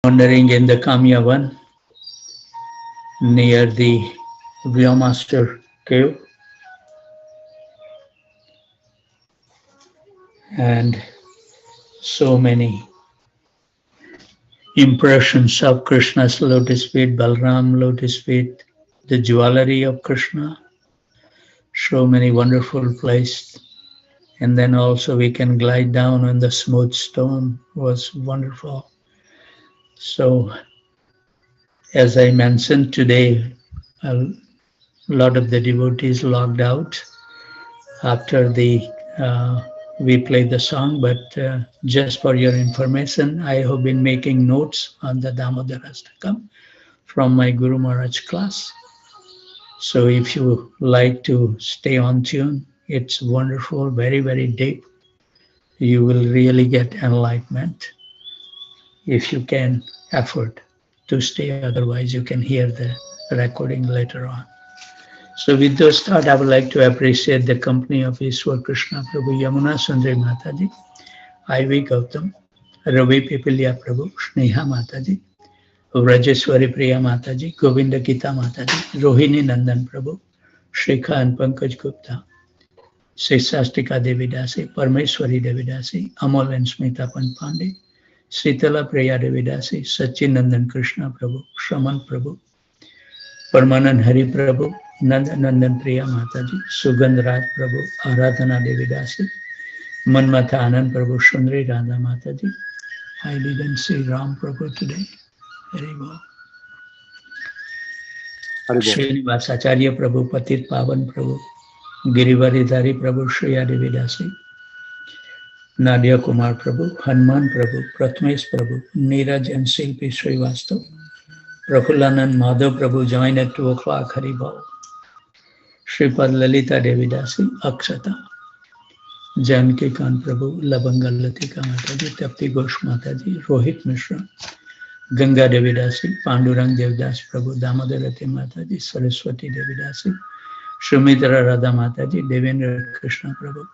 wandering in the Kamyavan near the Vyamaster cave, and so many impressions of Krishna's lotus feet, Balram lotus feet, the jewelry of Krishna, so many wonderful places. And then also we can glide down on the smooth stone, was wonderful. So as I mentioned today, a lot of the devotees logged out after we played the song, but just for your information, I have been making notes on the Damodar Astakam from my Guru Maharaj class. So if you like to stay on tune, it's wonderful, very, very deep. You will really get enlightenment if you can afford to stay. Otherwise, you can hear the recording later on. So with those thoughts, I would like to appreciate the company of Ishwar Krishna Prabhu, Yamuna Sundari Mataji, I.V. Gautam, Ravi Pipilya Prabhu, Sneha Mataji, Rajeshwari Priya Mataji, Govinda Gita Mataji, Rohini Nandan Prabhu, Shrikha and Pankaj Gupta, Sastika Devi Dasi, Parmeshwari Devi Dasi, Amal and Smita Pandey, Sitala Priya Devi Dasi, Sachin Nandan Krishna Prabhu, Shraman Prabhu, Parmanand Hari Prabhu, Nandan Priya Mataji, Sugandh Raj Prabhu, Aradhana Devi Dasi, Manmatha Anand Prabhu, Shundri Radha Mataji. I didn't see Ram Prabhu today. Very well. Srinivas Acharya Prabhu, Patit Pavan Prabhu, Girivaridhari Prabhu, Shriya Devi Dasi, Nadia Kumar Prabhu, Hanuman Prabhu, Pratmesh Prabhu, Neeraj and Silpi Srivastav, Prafulanand Madhav Prabhu joined at 2 o'clock, Haribol. Sripad Lalita Devi Dasi, Akshata, Janki Khan Prabhu, Labanga Latika Mataji, Tapti Ghosh Mataji, Rohit Mishra, Ganga Devi Dasi, Pandurang Devdas Prabhu, Damodarati Mataji, Saraswati Devi Dasi, Shumitra Radha Mataji, Devendra Krishna Prabhu,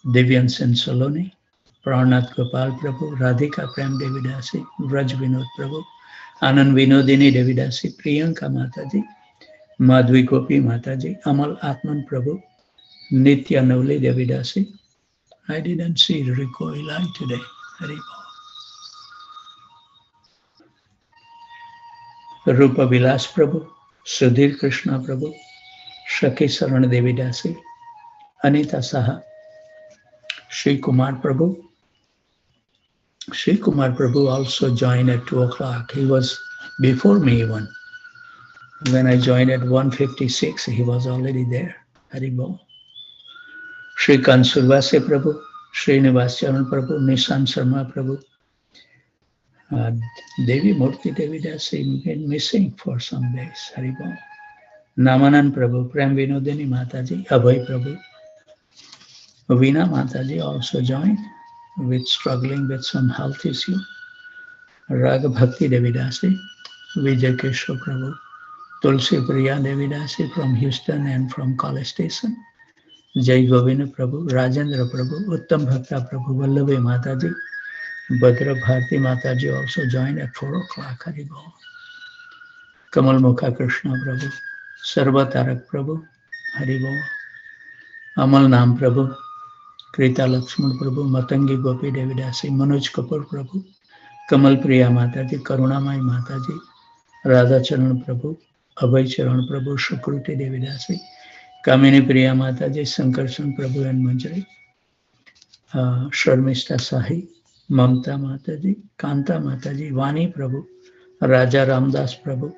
Devyan Sen Saloni, Pranath Gopal Prabhu, Radhika Prem Devi Dasi, Raj Vinod Prabhu, Anand Vinodini Devi Dasi, Priyanka Mataji, Madhvi Gopi Mataji, Amal Atman Prabhu, Nitya Navli Devi Dasi. I didn't see Rico Eli today. Rupa Vilas Prabhu, Sudhir Krishna Prabhu, Shaki Saran Devi Dasi, Anita Saha, Sri Kumar Prabhu. Sri Kumar Prabhu also joined at 2 o'clock. He was before me even. When I joined at 1:56, he was already there. Haribol. Sri Kansurvase Prabhu, Srinivas Charan Prabhu, Nishan Sharma Prabhu, Devi Murti Devi Dasi been missing for some days. Haribol. Namanan Prabhu, Prem Vinodini Mataji, Abhay Prabhu, Veena Mataji also joined with struggling with some health issue. Raga Bhakti Devi Dasi, Vijay Keshwa Prabhu, Tulsi Priya Devi Dasi from Houston and from College Station, Jai Govinda Prabhu, Rajendra Prabhu, Uttam Bhakta Prabhu, Vallabhi Mataji, Bhadra Bharti Mataji also joined at 4 o'clock. Haribol. Kamal Mukha Krishna Prabhu, Sarva Tarak Prabhu, Haribol. Amal Nam Prabhu, Krita Lakshman Prabhu, Matangi Gopi Devi Dasi, Manoj Kapoor Prabhu, Kamal Priya Mataji, Karunamai Mataji, Radha Charan Prabhu, Abhay Charan Prabhu, Shukruti Devi Dasi, Kamini Priya Mataji, Sankarshan Prabhu and Manjari, Sharmishta Sahi, Mamta Mataji, Kanta Mataji, Vani Prabhu, Raja Ramdas Prabhu,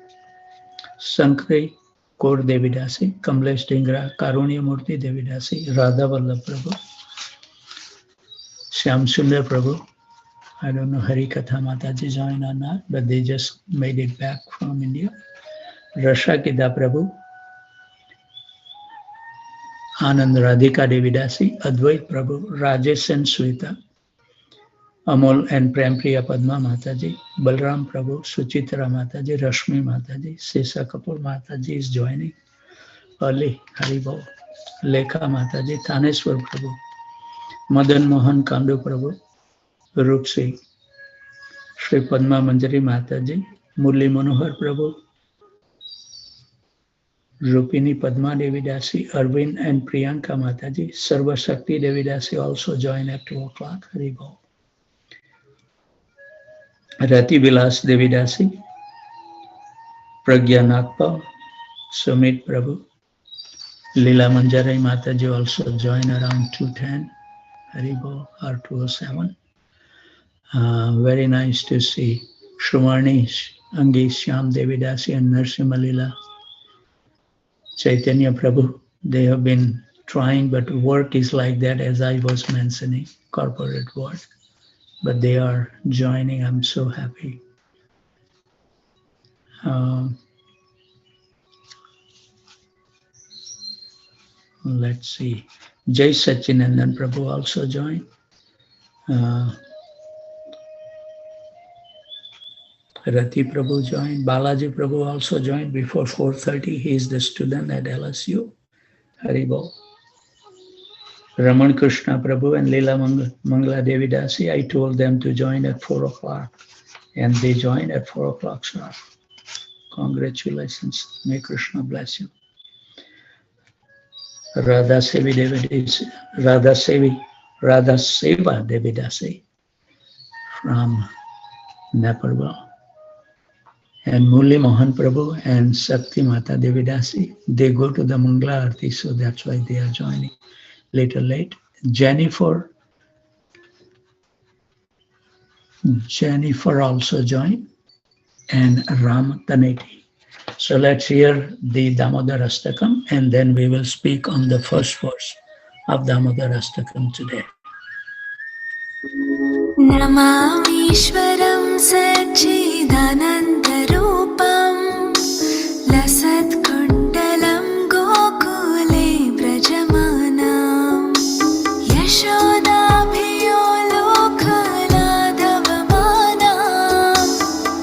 Sankri Kaur Devi Dasi, Kamlesh Dhingra, Karunya Murti Devi Dasi, Radha Vallabh Prabhu, Shyam Sundar Prabhu. I don't know Hari Katha Mataji joined or not, but they just made it back from India. Rasha Kida Prabhu, Anand Radhika Devi Dasi, Advait Prabhu, Rajesh and Sweta, Amol and Prem Priya Padma Mataji, Balram Prabhu, Suchitra Mataji, Rashmi Mataji, Sesa Kapoor Mataji is joining early. Haribol. Lekha Mataji, Thaneswar Prabhu, Madan Mohan Kandu Prabhu, Rupsi, Shri Padma Manjari Mataji, Murli Manohar Prabhu, Rupini Padma Devi Dasi, Arvind and Priyanka Mataji, Sarva Shakti Devi Dasi also join at 2 o'clock. Haribol. Rati Vilas Devi Dasi, Pragya Nagpal, Sumit Prabhu, Leela Manjarai Mataji also join around 2:10. Haribol or 2:07. Very nice to see Shumarni, Angi, Shyam Devi Dasi and Narsimha Leela. Chaitanya Prabhu, they have been trying, but work is like that, as I was mentioning, corporate work. But they are joining, I'm so happy. Let's see. Jai Sachinandan Prabhu also joined. Rati Prabhu joined. Balaji Prabhu also joined before 4:30. He is the student at LSU. Haribol. Raman Krishna Prabhu and Leela Mangala Devi Dasi, I told them to join at 4 o'clock. And they joined at 4 o'clock sharp. Congratulations. May Krishna bless you. Radha Seva Devi Dasi from Nepal. And Murli Mohan Prabhu and Sakti Mata Devi Dasi, they go to the Mangala Arti, so that's why they are joining late. Jennifer also joined, and Ram Taneti. So let's hear the Damodar Astakam, and then we will speak on the first verse of Damodar Astakam today. Namamishwaram Sachidanandarupam Lasatkundalam Gokule Brajamanam Yashodabhiyo Lokaladhavamanam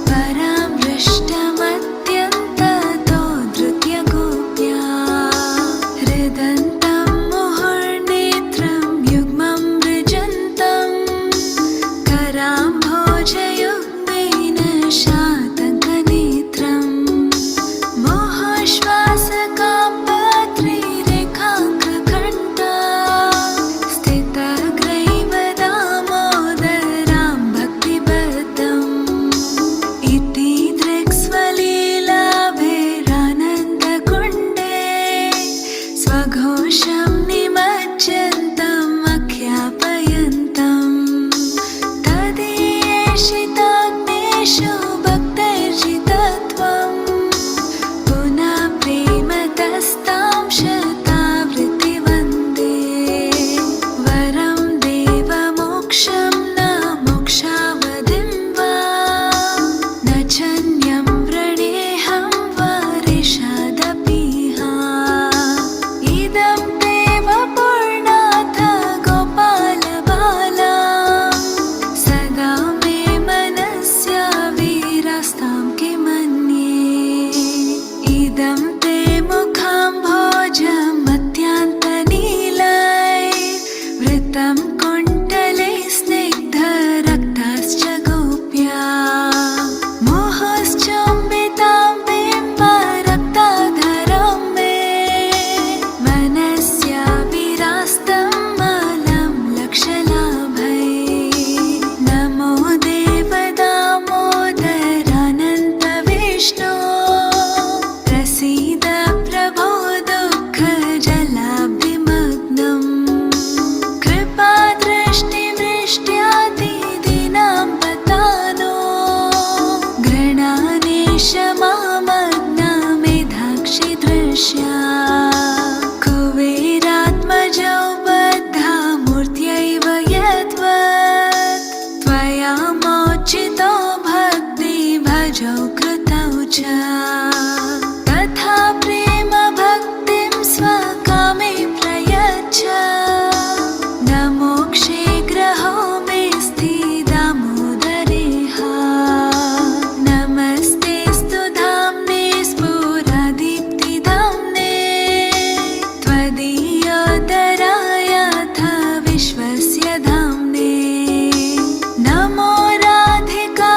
Param Vrishtamatyantato Dhrutya Gopya Hridantam Muhurnetram Yugmam Vrijantam Karam Bhojayugmena Shatankanetram Mohashvasakapatri Rekhankakanta Stitagraiva Damodaram Bhaktibaddham Iti Driksvalilabhiranandakunde Svaghosham Nimajjantam Akhyapayantam Tadiyeshitagneshu bhaktairjitatvam Puna prematastam shatavritti vande Varam deva moksham na mokshavadim va Na chanyam vraneham varishadapiha Idam deva purnatha gopala bala Sada me manasya virastam kimanye Idam te mukham bhojam atyantanilai Vritam kuntale snigdha raktascha gopya Mohaschambitam bimba raktadharam me Manasya virastam malam lakshalabhai Namo Deva Damodarananta Vishnu Prasida Prabho Dukha Jalabhimagnam Kripa Drishti Vrishyati Dinam Patano Grananesha Mamagna Medhakshi Drishya Kuveratmajau Baddha Murtyaiva Yadvat Tvaya mochito bhakti bhajau kritau cha Tatha prema bhaktim swakame prayacha Namokshe graho mesti damodareha Namaste stu dhamne spuradipti dhamne Tvadiyodarayatha vishvasya dhamne Namo Radhika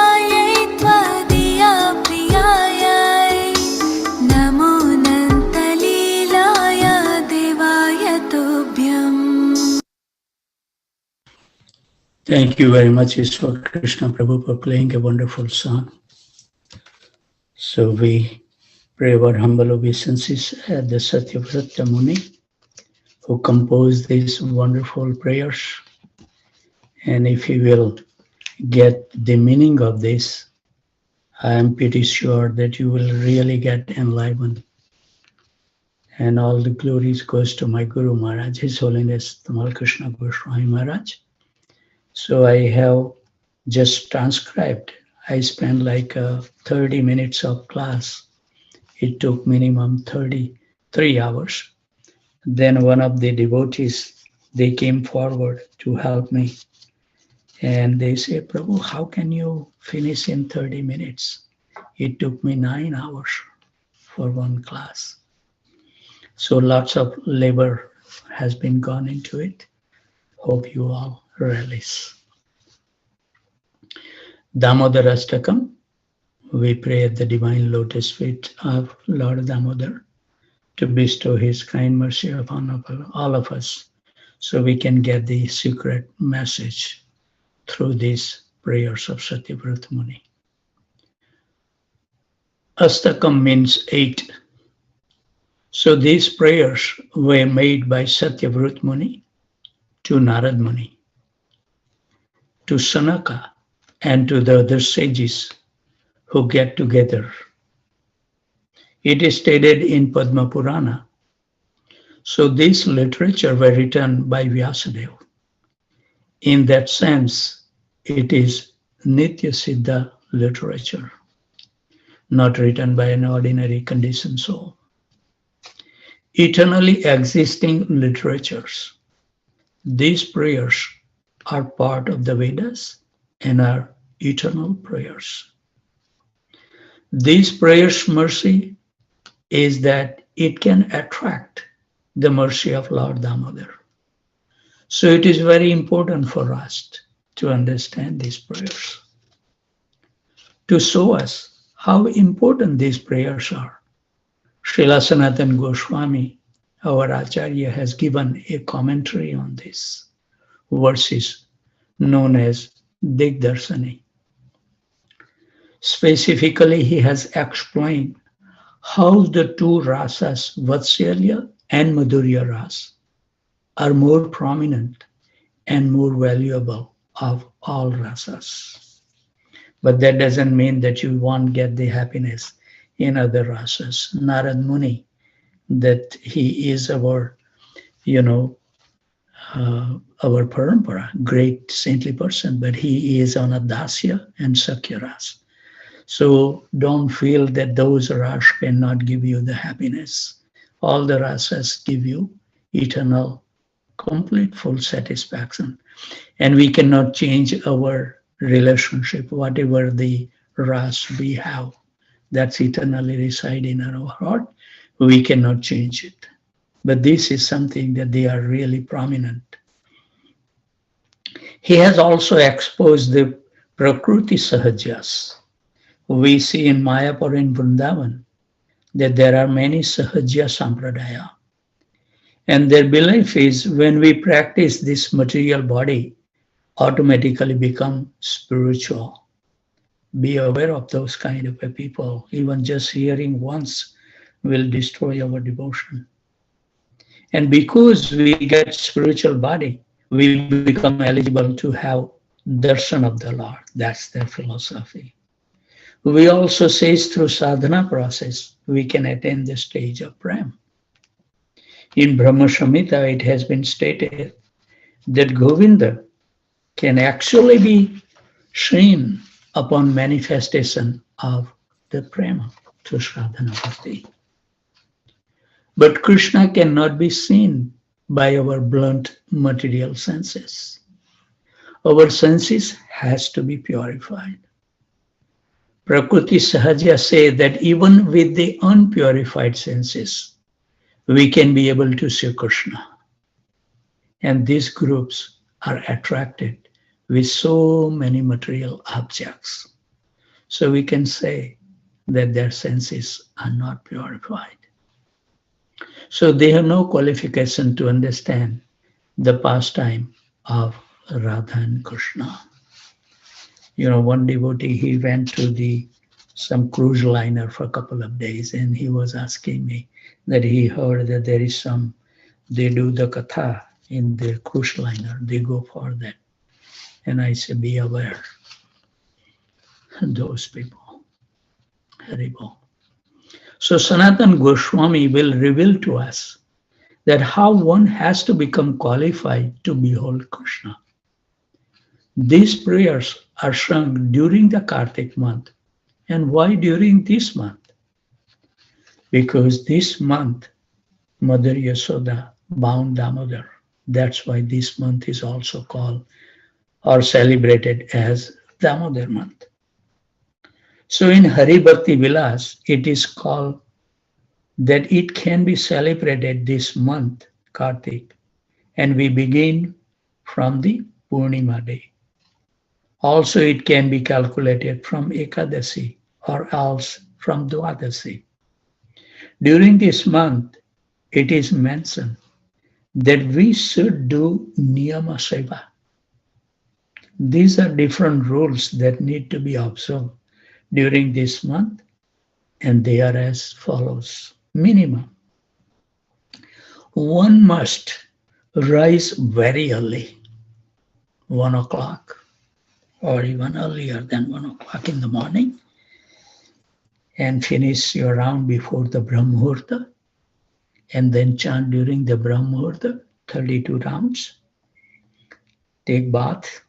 Thank you very much, Ishwar Krishna Prabhu, for playing a wonderful song. So we pray our humble obeisances at the Satyavrata Muni, who composed these wonderful prayers. And if you will get the meaning of this, I am pretty sure that you will really get enlivened. And all the glories goes to my Guru Maharaj, His Holiness Tamal Krishna Goswami Maharaj. So I have just transcribed. I spent like 30 minutes of class. It took minimum 33 hours. Then one of the devotees, they came forward to help me. And they say, Prabhu, how can you finish in 30 minutes? It took me 9 hours for one class. So lots of labor has been gone into it. Hope you all relish. Damodar Astakam, we pray at the divine lotus feet of Lord Damodar to bestow his kind mercy upon all of us so we can get the secret message through these prayers of Satyavrata Muni. Astakam means 8. So these prayers were made by Satyavrata Muni to Narad Muni, to Sanaka, and to the other sages who get together. It is stated in Padma Purana. So this literature were written by Vyasadeva. In that sense, it is Nitya Siddha literature, not written by an ordinary conditioned soul. Eternally existing literatures. These prayers are part of the Vedas and are eternal prayers. These prayers' mercy is that it can attract the mercy of Lord Damodar. So it is very important for us to understand these prayers, to show us how important these prayers are. Srila Sanatana Goswami, our Acharya, has given a commentary on these verses known as Digdarsani. Specifically, he has explained how the two rasas, Vatsalya and Madhurya ras, are more prominent and more valuable of all rasas. But that doesn't mean that you won't get the happiness in other rasas. Narad Muni, that he is our, our parampara, great saintly person, but he is on a dasya and sakya ras. So don't feel that those ras cannot give you the happiness. All the rasas give you eternal, complete, full satisfaction. And we cannot change our relationship, whatever the ras we have, that's eternally reside in our heart. We cannot change it. But this is something that they are really prominent. He has also exposed the Prakruti Sahajas. We see in Mayapur in Vrindavan that there are many Sahaja Sampradaya. And their belief is when we practice this material body, automatically become spiritual. Be aware of those kind of people. Even just hearing once will destroy our devotion. And because we get spiritual body, we become eligible to have darshan of the Lord. That's their philosophy. We also say through sadhana process, we can attain the stage of prem. In Brahma Samhita, it has been stated that Govinda can actually be seen upon manifestation of the prema through sadhana bhakti. But Krishna cannot be seen by our blunt material senses. Our senses has to be purified. Prakriti Sahaja say that even with the unpurified senses, we can be able to see Krishna. And these groups are attracted with so many material objects. So we can say that their senses are not purified. So they have no qualification to understand the pastime of Radha and Krishna. You know, one devotee, he went to some cruise liner for a couple of days, and he was asking me that he heard that there is they do the katha in the cruise liner, they go for that. And I say, be aware, those people. Haribol. So Sanatana Goswami will reveal to us that how one has to become qualified to behold Krishna. These prayers are sung during the Kartik month. And why during this month? Because this month, Mother Yasoda bound Damodar. That's why this month is also called or celebrated as Damodar month. So in Hari Bhakti Vilas, it is called that it can be celebrated this month, Kartik, and we begin from the Purnima day. Also, it can be calculated from Ekadasi or else from Dwadasi. During this month, it is mentioned that we should do Niyama Seva. These are different rules that need to be observed during this month, and they are as follows. Minimum. One must rise very early, 1 o'clock, or even earlier than 1 o'clock in the morning, and finish your round before the Brahmurta, and then chant during the Brahmurta, 32 rounds. Take bath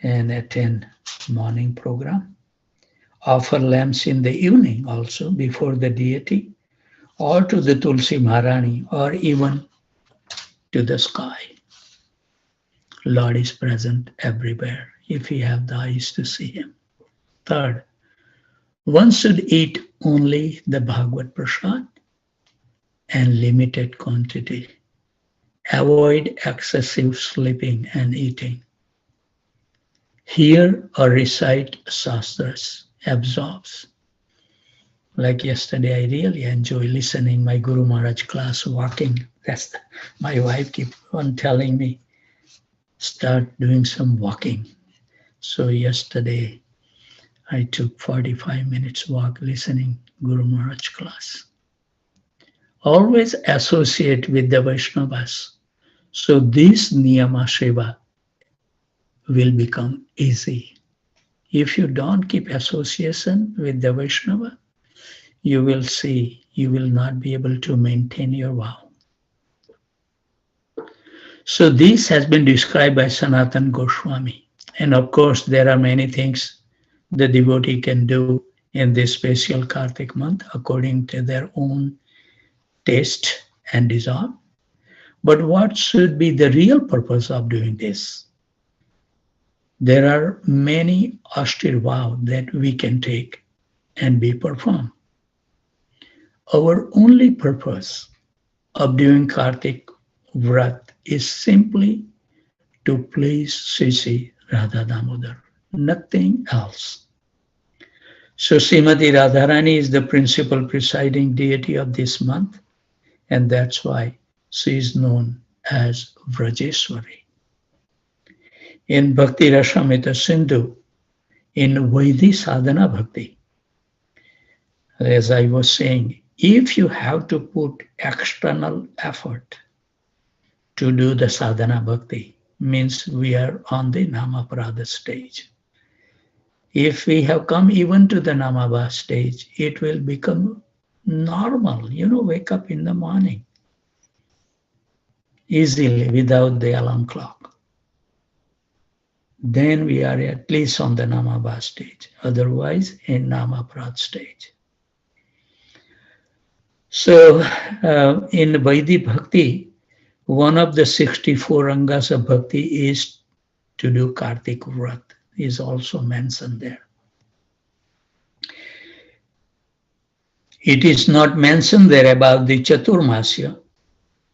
and attend morning program. Offer lamps in the evening also before the deity, or to the Tulsi Maharani, or even to the sky. Lord is present everywhere if we have the eyes to see him. Third, one should eat only the Bhagavad Prasad and limited quantity. Avoid excessive sleeping and eating. Hear or recite Shastras. Absorbs. Like yesterday, I really enjoy listening my Guru Maharaj class, walking. My wife keep on telling me, start doing some walking. So yesterday, I took 45 minutes walk listening Guru Maharaj class. Always associate with the Vaishnavas. So this Niyama Seva will become easy. If you don't keep association with the Vaishnava, you will see you will not be able to maintain your vow. So this has been described by Sanatana Goswami. And of course, there are many things the devotee can do in this special Kartik month according to their own taste and desire. But what should be the real purpose of doing this? There are many austere vows that we can take and be performed. Our only purpose of doing Kartik Vrat is simply to please Sri Radha Damodar, nothing else. So Srimati Radharani is the principal presiding deity of this month, and that's why she is known as Vrajeshwari. In Bhakti Rasamrita Sindhu, in Vaidhi Sadhana Bhakti, as I was saying, if you have to put external effort to do the sadhana bhakti, means we are on the Namaprada stage. If we have come even to the Namabha stage, it will become normal, wake up in the morning easily without the alarm clock. Then we are at least on the Namabha stage, otherwise in Namaprad stage. So in Vaidhi Bhakti, one of the 64 Angas of Bhakti is to do Kartik Vrat, is also mentioned there. It is not mentioned there about the Chaturmasya.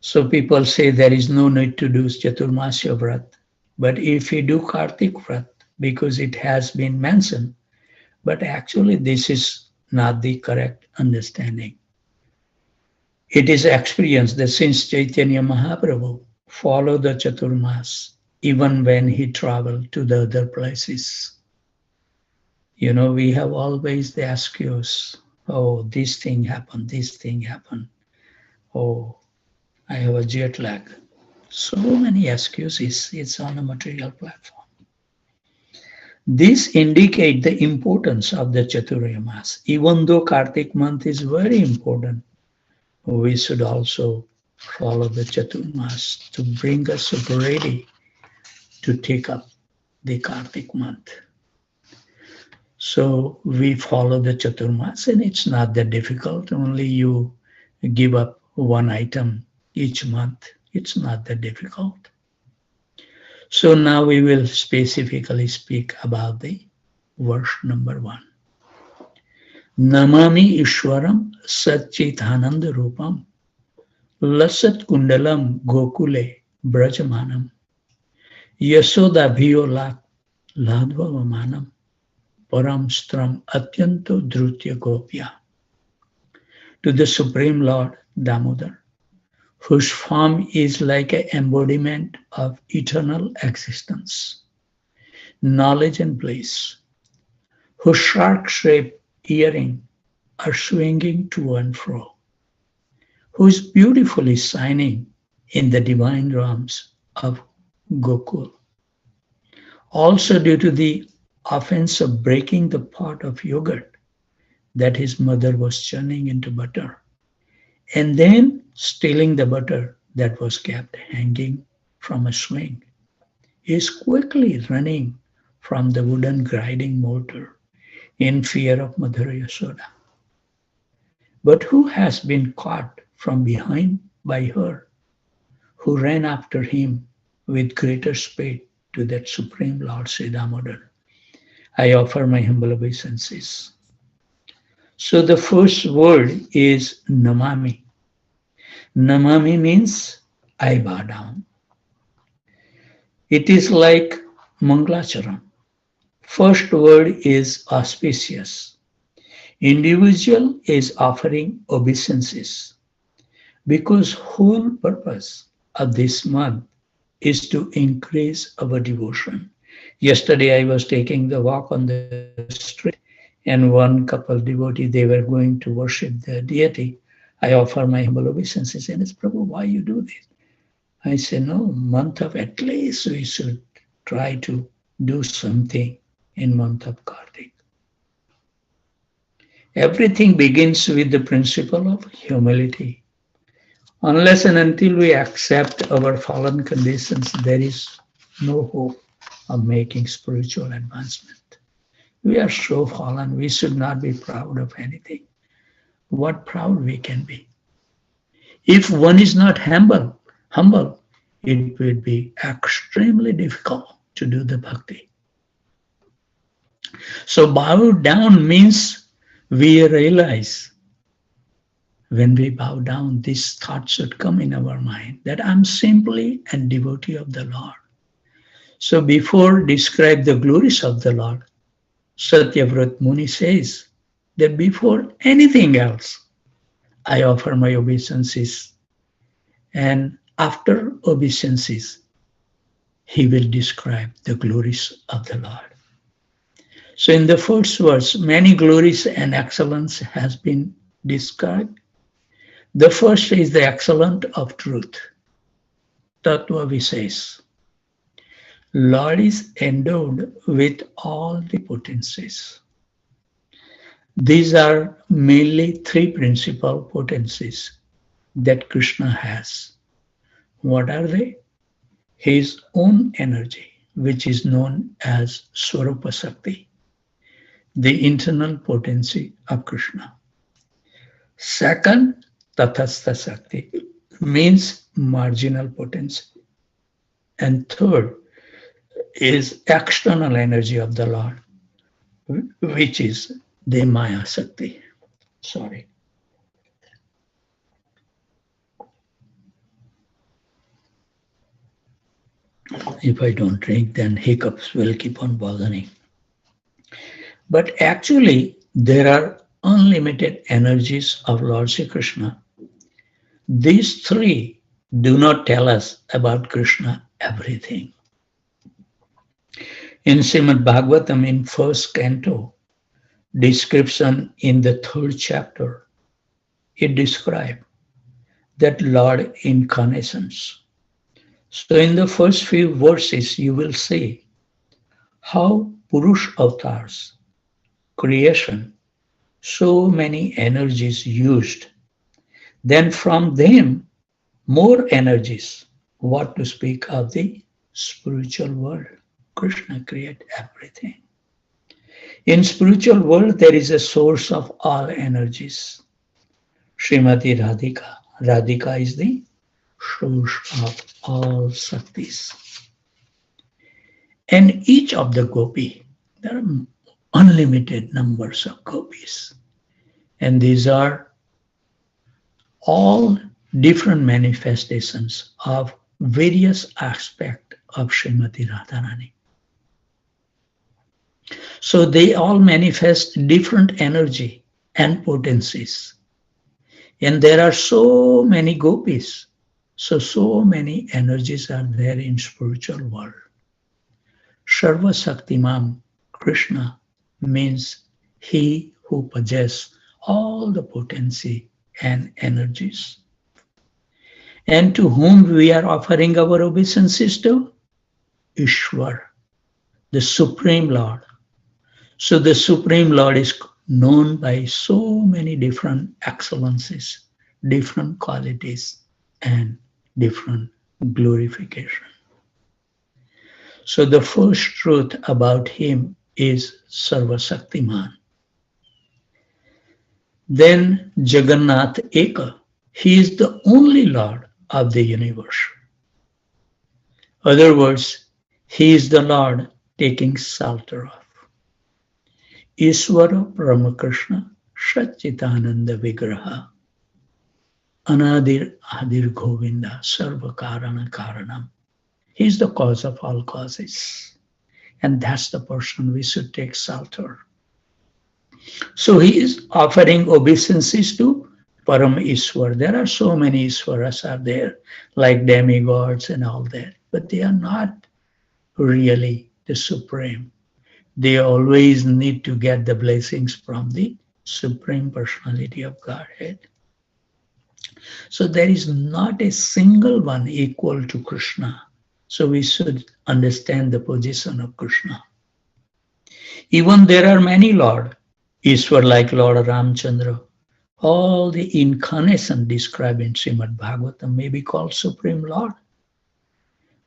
So people say there is no need to do Chaturmasya Vrat. But if we do Kartik Vrat, because it has been mentioned, but actually this is not the correct understanding. It is experienced that since Chaitanya Mahaprabhu followed the Chaturmas even when he traveled to the other places. You know, we have always the excuse, oh, this thing happened, this thing happened. Oh, I have a jet lag. So many excuses, it's on a material platform. This indicates the importance of the Chaturyamas. Even though Kartik month is very important, we should also follow the Chaturmas to bring us ready to take up the Kartik month. So we follow the Chaturmas, and it's not that difficult. Only you give up one item each month. It's not that difficult. So now we will specifically speak about the verse number 1. Namami Ishwaram Satchitananda Rupam Lasat Kundalam Gokule Brajamanam Yasoda Bhiyo Ladvavamanam Param Stram Atyanto Drutya Gopya. To the Supreme Lord Damodar, whose form is like an embodiment of eternal existence, knowledge and bliss, whose shark-shaped earring are swinging to and fro, who is beautifully shining in the divine realms of Gokul. Also due to the offense of breaking the pot of yogurt that his mother was churning into butter, and then stealing the butter that was kept hanging from a swing, is quickly running from the wooden grinding mortar in fear of Mother Yasoda. But who has been caught from behind by her, who ran after him with greater speed to that Supreme Lord Sri Damodar? I offer my humble obeisances. So the first word is Namami. Namami means I bow down. It is like Mangalacharan. First word is auspicious. Individual is offering obeisances because whole purpose of this month is to increase our devotion. Yesterday I was taking the walk on the street, and one couple devotee, they were going to worship the deity. I offer my humble obeisances, and it's, Prabhu, why you do this? I say, no, month of, at least we should try to do something in month of Kartik. Everything begins with the principle of humility. Unless and until we accept our fallen conditions, there is no hope of making spiritual advancement. We are so fallen, we should not be proud of anything. What proud we can be. If one is not humble, it will be extremely difficult to do the bhakti. So bow down means we realize when we bow down, this thought should come in our mind that I'm simply a devotee of the Lord. So before describe the glories of the Lord, Satyavrat Muni says that before anything else, I offer my obeisances. And after obeisances, he will describe the glories of the Lord. So in the first verse, many glories and excellence has been described. The first is the excellence of truth. Tattva Vises. Lord is endowed with all the potencies. These are mainly three principal potencies that Krishna has. What are they? His own energy, which is known as Swarupa Sakti, the internal potency of Krishna. Second, Tathastha Sakti, means marginal potency. And third is external energy of the Lord, which is the Maya Sakti. Sorry. If I don't drink, then hiccups will keep on bothering. But actually, there are unlimited energies of Lord Sri Krishna. These three do not tell us about Krishna everything. In Srimad Bhagavatam, in first canto, description in the third chapter, it describes that Lord incarnations. So in the first few verses, you will see how Purush avatars, creation, so many energies used. Then from them, more energies. What to speak of the spiritual world? Krishna created everything. In spiritual world, there is a source of all energies. Srimati Radhika. Radhika is the source of all Shaktis. And each of the gopi, there are unlimited numbers of gopis. And these are all different manifestations of various aspects of Srimati Radharani. So they all manifest different energy and potencies. And there are so many gopis. So many energies are there in spiritual world. Sarva Shaktiman, Krishna, means he who possesses all the potency and energies. And to whom we are offering our obeisances to? Ishwar, the Supreme Lord. So the Supreme Lord is known by so many different excellences, different qualities, and different glorification. So the first truth about him is Sarva Shaktiman. Then Jagannath Eka, he is the only Lord of the universe. Other words, he is the Lord taking shelter of. Ishvara Paramakrishna Satchitananda Vigraha Anadir Adir Govinda Sarva Karana Karanam. He is the cause of all causes. And that's the person we should take shelter. So he is offering obeisances to Param Ishwar. There are so many Ishwaras are there, like demigods and all that. But they are not really the Supreme. They always need to get the blessings from the Supreme Personality of Godhead. So there is not a single one equal to Krishna. So we should understand the position of Krishna. Even there are many Lord, Ishwar like Lord Ramchandra. All the incarnation described in Srimad Bhagavatam may be called Supreme Lord.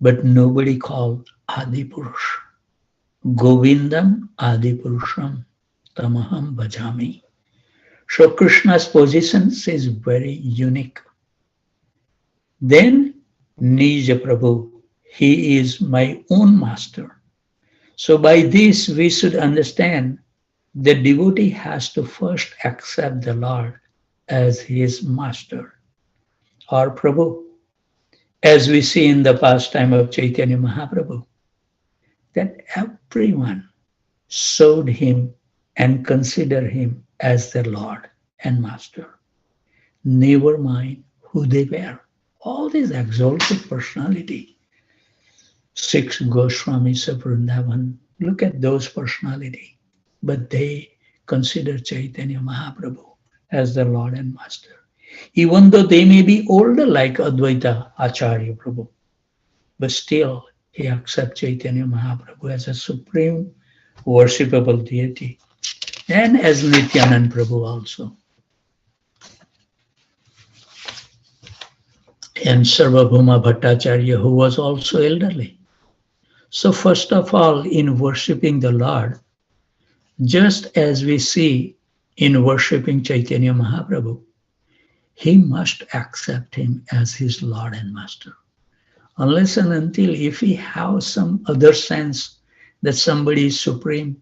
But nobody called Adi Purush. Govindam Adi Purusham Tamaham Bhajami. So Krishna's position is very unique. Then Nija Prabhu, he is my own master. So by this we should understand the devotee has to first accept the Lord as his master or Prabhu. As we see in the pastime of Chaitanya Mahaprabhu, that everyone showed him and considered him as their Lord and Master. Never mind who they were. All these exalted personality. 6 Goswamis of Vrindavan, look at those personality. But they consider Chaitanya Mahaprabhu as their Lord and Master. Even though they may be older like Advaita Acharya Prabhu, but still he accepts Chaitanya Mahaprabhu as a supreme worshipable deity and as Nityanand Prabhu also. And Sarvabhauma Bhattacharya, who was also elderly. So first of all, in worshipping the Lord, just as we see in worshipping Chaitanya Mahaprabhu, he must accept him as his Lord and Master. Unless and until if we have some other sense that somebody is supreme,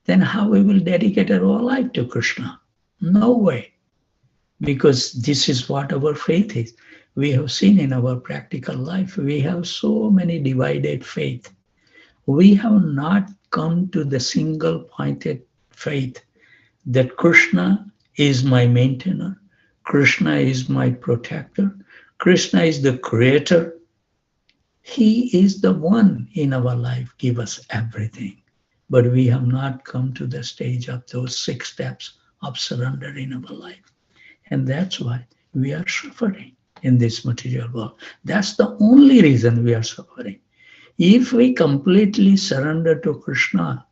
then how we will dedicate our whole life to Krishna? No way. Because this is what our faith is. We have seen in our practical life, we have so many divided faith. We have not come to the single pointed faith that Krishna is my maintainer, Krishna is my protector, Krishna is the creator. He is the one in our life, give us everything. But we have not come to the stage of those 6 steps of surrender in our life. And that's why we are suffering in this material world. That's the only reason we are suffering. If we completely surrender to Krishna,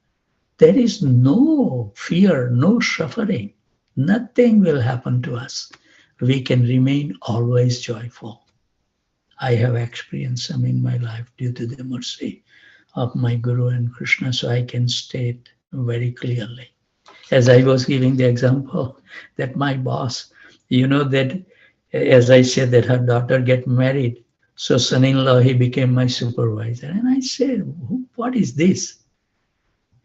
there is no fear, no suffering. Nothing will happen to us. We can remain always joyful. I have experienced some in my life due to the mercy of my Guru and Krishna, so I can state very clearly. As I was giving the example that my boss, that as I said that her daughter get married, so son-in-law, he became my supervisor. And I said, what is this?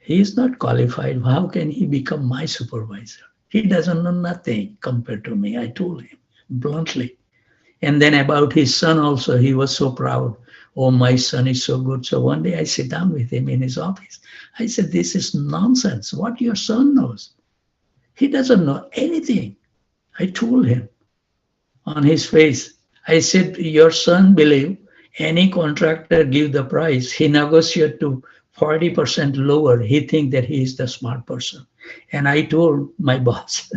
He is not qualified. How can he become my supervisor? He doesn't know nothing compared to me. I told him bluntly. And then about his son also, he was so proud. Oh, my son is so good. So one day I sit down with him in his office. I said, this is nonsense. What your son knows? He doesn't know anything. I told him on his face. I said, your son believe any contractor give the price. He negotiate to 40% lower. He think that he is the smart person. And I told my boss,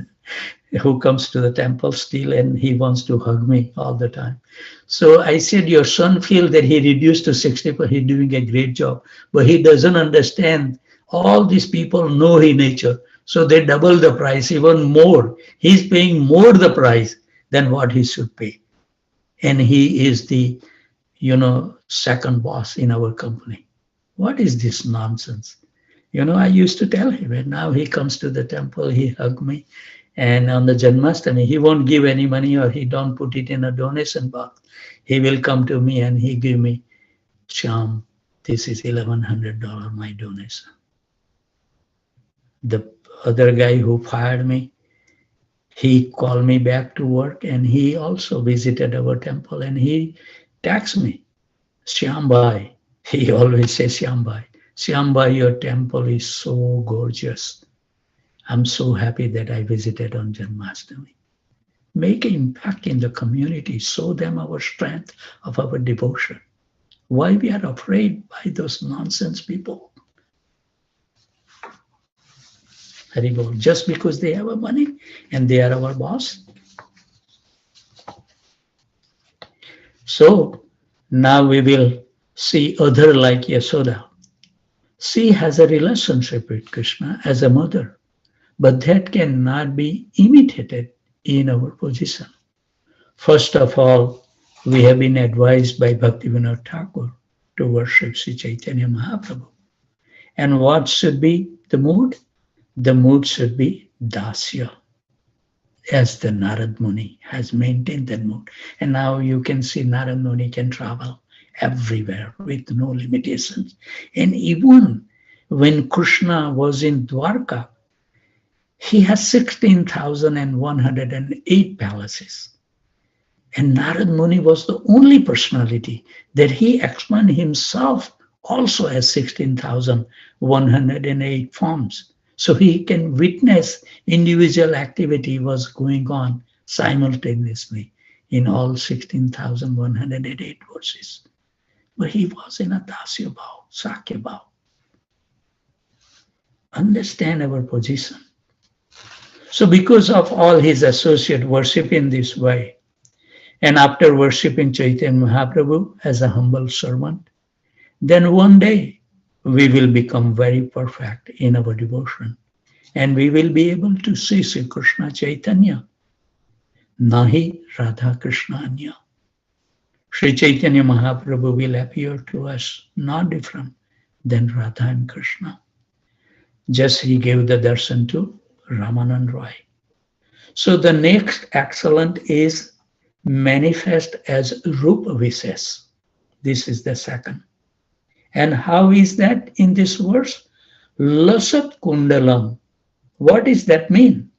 who comes to the temple still, and he wants to hug me all the time. So I said, your son feel that he reduced to 60%, he's doing a great job, but he doesn't understand all these people know his nature. So they double the price, even more. He's paying more the price than what he should pay. And he is the, second boss in our company. What is this nonsense? I used to tell him, and now he comes to the temple, he hug me. And on the Janmashtami, he won't give any money or he don't put it in a donation box. He will come to me and he give me, Shyam, this is $1,100, my donation. The other guy who fired me, he called me back to work and he also visited our temple and he texted me, Shyam Bhai. He always says, Shyam Bhai. Shyam Bhai, your temple is so gorgeous. I'm so happy that I visited on Janmashtami. Make an impact in the community, show them our strength of our devotion. Why we are afraid by those nonsense people? Haribol, just because they have money and they are our boss. So now we will see other like Yasoda. She has a relationship with Krishna as a mother. But that cannot be imitated in our position. First of all, we have been advised by Bhaktivinoda Thakur to worship Sri Chaitanya Mahaprabhu. And what should be the mood? The mood should be Dasya, as the Narad Muni has maintained that mood. And now you can see Narad Muni can travel everywhere with no limitations. And even when Krishna was in Dwarka, he has 16,108 palaces. And Narad Muni was the only personality that he explained himself also has 16,108 forms. So he can witness individual activity was going on simultaneously in all 16,108 verses. But he was in a Dasya Bhav, Sakya Bhav. Understand our position. So because of all his associates worship in this way, and after worshipping Chaitanya Mahaprabhu as a humble servant, then one day we will become very perfect in our devotion. And we will be able to see Sri Krishna Chaitanya, Nahi Radha Krishna Anya. Sri Chaitanya Mahaprabhu will appear to us not different than Radha and Krishna. Just he gave the darshan to Ramanand Roy. So the next excellent is manifest as Rupa Vishesh. This is the second. And how is that in this verse? Lasat Kundalam. What does that mean?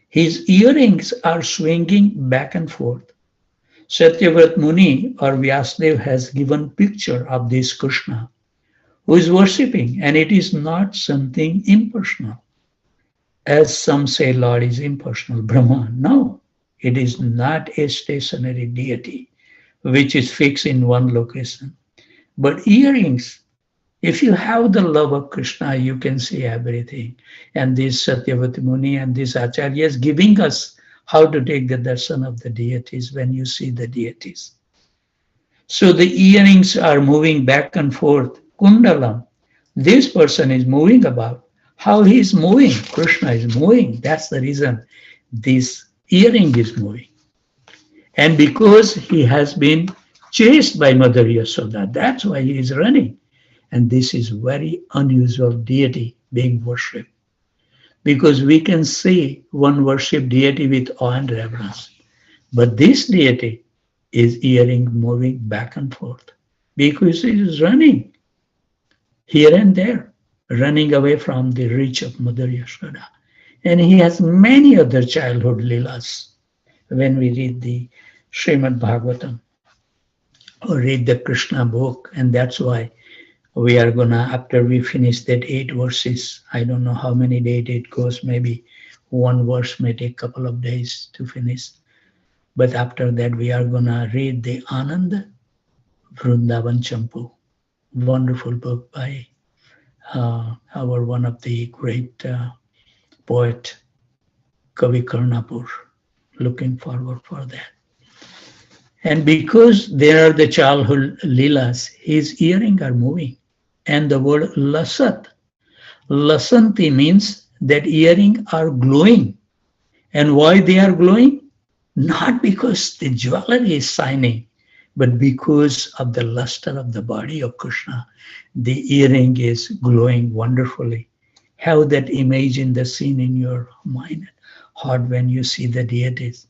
His earrings are swinging back and forth. Satyavrat Muni or Vyasadeva has given picture of this Krishna who is worshipping, and it is not something impersonal. As some say Lord is impersonal, Brahman. No, it is not a stationary deity which is fixed in one location, But earrings, if you have the love of Krishna, you can see everything. And this Satyavati Muni and this Acharya is giving us how to take the darshan of the deities when you see the deities. So the earrings are moving back and forth. Kundalam, this person is moving about. How he is moving? Krishna is moving. That's the reason this earring is moving. And because he has been chased by Mother Yasoda, that's why he is running. And this is very unusual deity being worshipped. Because we can see one worship deity with awe and reverence. But this deity is earring moving back and forth. Because he is running here and there, running away from the reach of Mother Yashoda. And he has many other childhood leelas. When we read the Srimad Bhagavatam or read the Krishna book, and that's why we are gonna, after we finish that 8 verses, I don't know how many days it goes, maybe one verse may take a couple of days to finish. But after that, we are gonna read the Anand Vrindavan Champu, wonderful book by our one of the great poet, Kavi Karnapur. Looking forward for that. And because there are the childhood leelas, his earrings are moving. And the word lasat, lasanti means that earrings are glowing. And why they are glowing? Not because the jewelry is shining, but because of the luster of the body of Krishna. The earring is glowing wonderfully. Have that image in the scene in your mind, heart when you see the deities.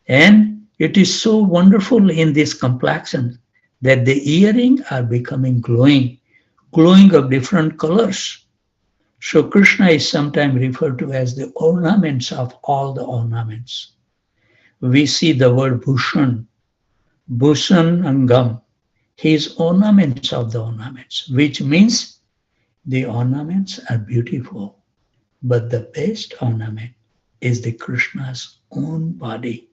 And it is so wonderful in this complexion that the earrings are becoming glowing of different colors. So Krishna is sometimes referred to as the ornaments of all the ornaments. We see the word Bhushan, Bhushan Angam. He is ornaments of the ornaments, which means the ornaments are beautiful. But the best ornament is the Krishna's own body.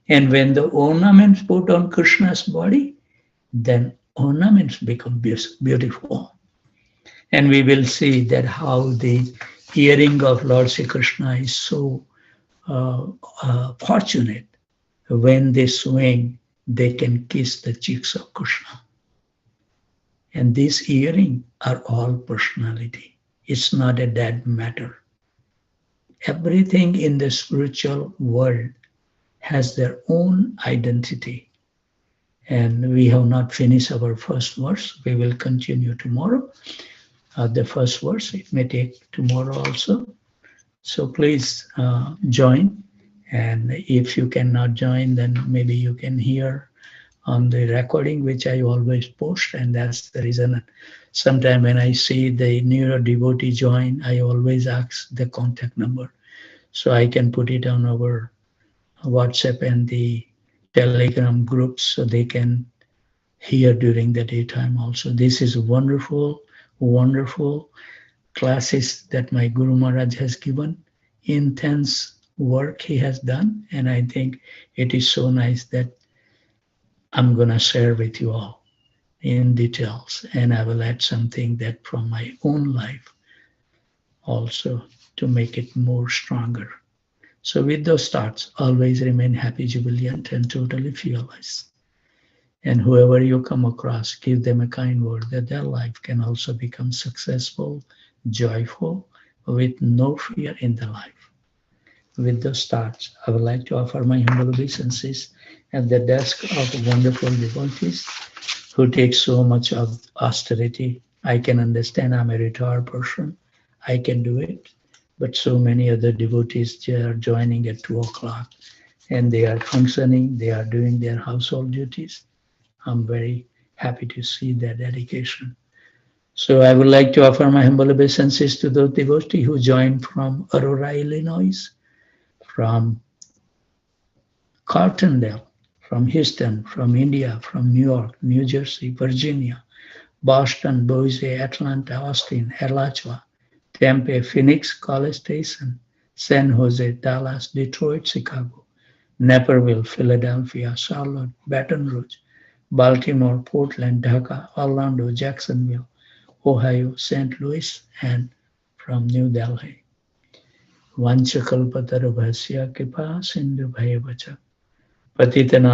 And when the ornaments put on Krishna's body, then ornaments become beautiful. And we will see that how the earring of Lord Sri Krishna is so fortunate. When they swing, they can kiss the cheeks of Krishna. And these earrings are all personality. It's not a dead matter. Everything in the spiritual world has their own identity. And we have not finished our first verse. We will continue tomorrow. The first verse, it may take tomorrow also. So please join. And if you cannot join, then maybe you can hear on the recording, which I always post. And that's the reason sometime when I see the newer devotee join, I always ask the contact number. So I can put it on our WhatsApp and the Telegram groups so they can hear during the daytime also. This is wonderful, wonderful classes that my Guru Maharaj has given. Intense work he has done. And I think it is so nice that I'm going to share with you all in details. And I will add something that from my own life also to make it more stronger. So with those thoughts, always remain happy, jubilant, and totally fearless. And whoever you come across, give them a kind word that their life can also become successful, joyful, with no fear in their life. With those thoughts, I would like to offer my humble obeisances at the desk of wonderful devotees who take so much of austerity. I can understand I'm a retired person. I can do it. But so many other devotees, they are joining at 2 o'clock and they are functioning, they are doing their household duties. I'm very happy to see their dedication. So I would like to offer my humble obeisances to those devotees who joined from Aurora, Illinois, from Cartondale, from Houston, from India, from New York, New Jersey, Virginia, Boston, Boise, Atlanta, Austin, Alachua, Tempe, Phoenix, College Station, San Jose, Dallas, Detroit, Chicago, Naperville, Philadelphia, Charlotte, Baton Rouge, Baltimore, Portland, Dhaka, Orlando, Jacksonville, Ohio, St. Louis, and from New Delhi. Vanchakalpatarubhasya kripa sindhu bhaya vacha. Patitanam